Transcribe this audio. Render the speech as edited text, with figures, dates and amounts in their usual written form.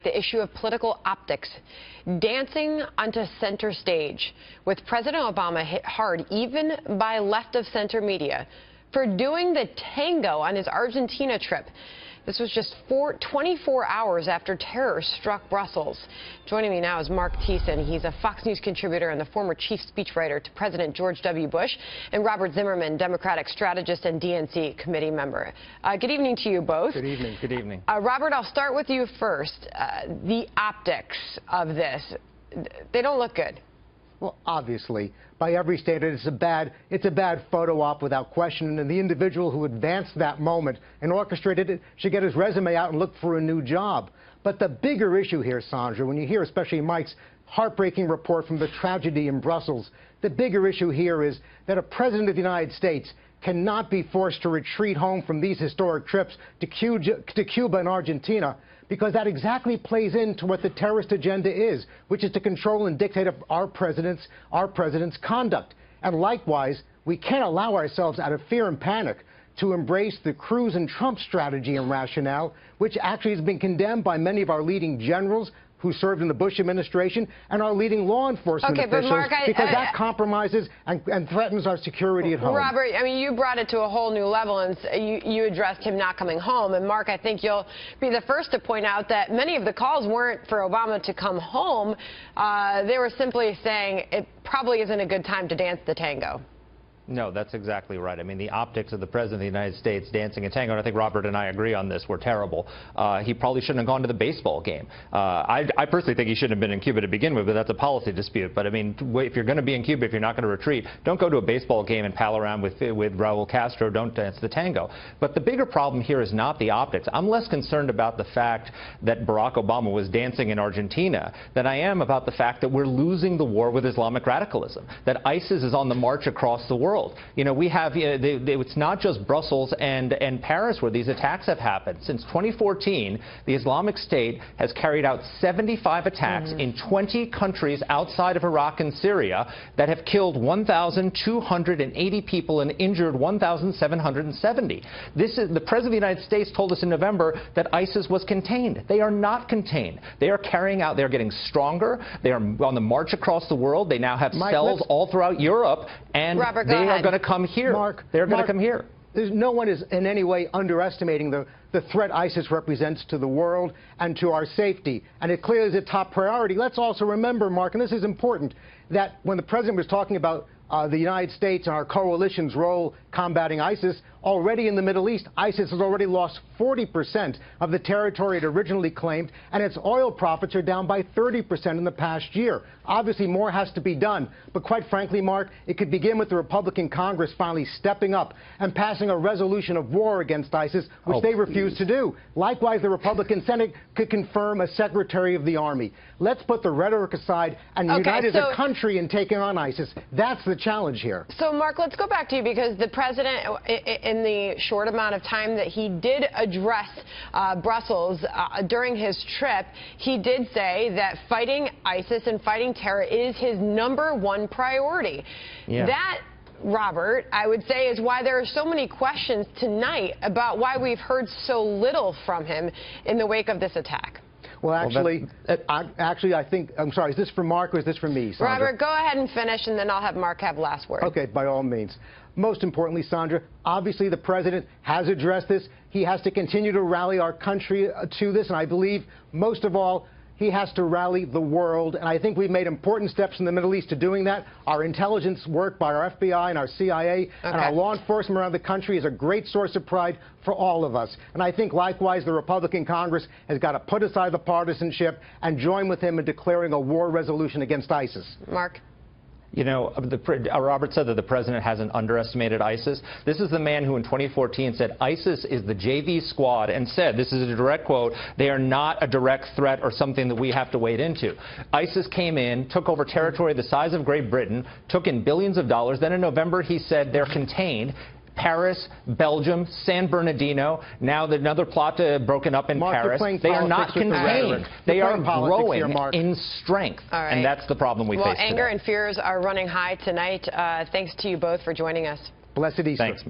The issue of political optics, dancing onto center stage, with President Obama hit hard even by left-of-center media for doing the tango on his Argentina trip. This was just 24 hours after terror struck Brussels. Joining me now is Mark Thiessen. He's a Fox News contributor and the former chief speechwriter to President George W. Bush, and Robert Zimmerman, Democratic strategist and DNC committee member. Good evening to you both. Good evening. Good evening. Robert, I'll start with you first. The optics of this, they don't look good. Well, obviously, by every standard, it's a bad photo op without question, and the individual who advanced that moment and orchestrated it should get his resume out and look for a new job. But the bigger issue here, Sandra, when you hear especially Mike's heartbreaking report from the tragedy in Brussels, the bigger issue here is that a president of the United States cannot be forced to retreat home from these historic trips to Cuba and Argentina, because that exactly plays into what the terrorist agenda is, which is to control and dictate our president's conduct. And likewise, we can't allow ourselves, out of fear and panic, to embrace the Cruz and Trump strategy and rationale, which actually has been condemned by many of our leading generals who served in the Bush administration and our leading law enforcement officials, Mark, because that compromises and threatens our security at home. Robert, I mean, you brought it to a whole new level, and you addressed him not coming home. And Mark, I think you'll be the first to point out that many of the calls weren't for Obama to come home. They were simply saying it probably isn't a good time to dance the tango. No, that's exactly right. I mean, the optics of the President of the United States dancing a tango, and I think Robert and I agree on this, were terrible. He probably shouldn't have gone to the baseball game. I personally think he shouldn't have been in Cuba to begin with, but that's a policy dispute. But, I mean, if you're going to be in Cuba, if you're not going to retreat, don't go to a baseball game and pal around with Raul Castro. Don't dance the tango. But the bigger problem here is not the optics. I'm less concerned about the fact that Barack Obama was dancing in Argentina than I am about the fact that we're losing the war with Islamic radicalism, that ISIS is on the march across the world. You know, we have, it's not just Brussels and Paris where these attacks have happened. Since 2014, the Islamic State has carried out 75 attacks in 20 countries outside of Iraq and Syria that have killed 1,280 people and injured 1,770. The President of the United States told us in November that ISIS was contained. They are not contained. They are carrying out, they're getting stronger. They are on the march across the world. They now have cells all throughout Europe, and Robert, they are going to come here. They're going to come here. No one is in any way underestimating the threat ISIS represents to the world and to our safety. And it clearly is a top priority. Let's also remember, Mark, and this is important, that when the president was talking about the United States and our coalition's role combating ISIS, already in the Middle East, ISIS has already lost 40% of the territory it originally claimed, and its oil profits are down by 30% in the past year. Obviously, more has to be done. But quite frankly, Mark, it could begin with the Republican Congress finally stepping up and passing a resolution of war against ISIS, which they refuse to do. Likewise, the Republican Senate could confirm a Secretary of the Army. Let's put the rhetoric aside and unite as a country in taking on ISIS. That's the challenge here. So, Mark, let's go back to you, because the president, in the short amount of time that he did address Brussels during his trip, he did say that fighting ISIS and fighting terror is his #1 priority. Yeah. That, Robert, I would say, is why there are so many questions tonight about why we've heard so little from him in the wake of this attack. Well, actually, I think, I'm sorry, is this for Mark or is this for me, Sandra? Robert, go ahead and finish, and then I'll have Mark have last word. Okay, by all means. Most importantly, Sandra, obviously the president has addressed this. He has to continue to rally our country to this, and I believe, most of all, he has to rally the world, and I think we've made important steps in the Middle East to doing that. Our intelligence work by our FBI and our CIA and our law enforcement around the country is a great source of pride for all of us. And I think, likewise, the Republican Congress has got to put aside the partisanship and join with him in declaring a war resolution against ISIS. Mark? You know, Robert said that the president hasn't underestimated ISIS. This is the man who in 2014 said ISIS is the JV squad, and said, this is a direct quote, they are not a direct threat or something that we have to wade into. ISIS came in, took over territory the size of Great Britain, took in billions of dollars. Then in November he said they're contained. Paris, Belgium, San Bernardino, now another plot broken up in Paris. They are not contained. They are growing in strength. And that's the problem we face today. Anger and fears are running high tonight. Thanks to you both for joining us. Blessed Easter. Thanks.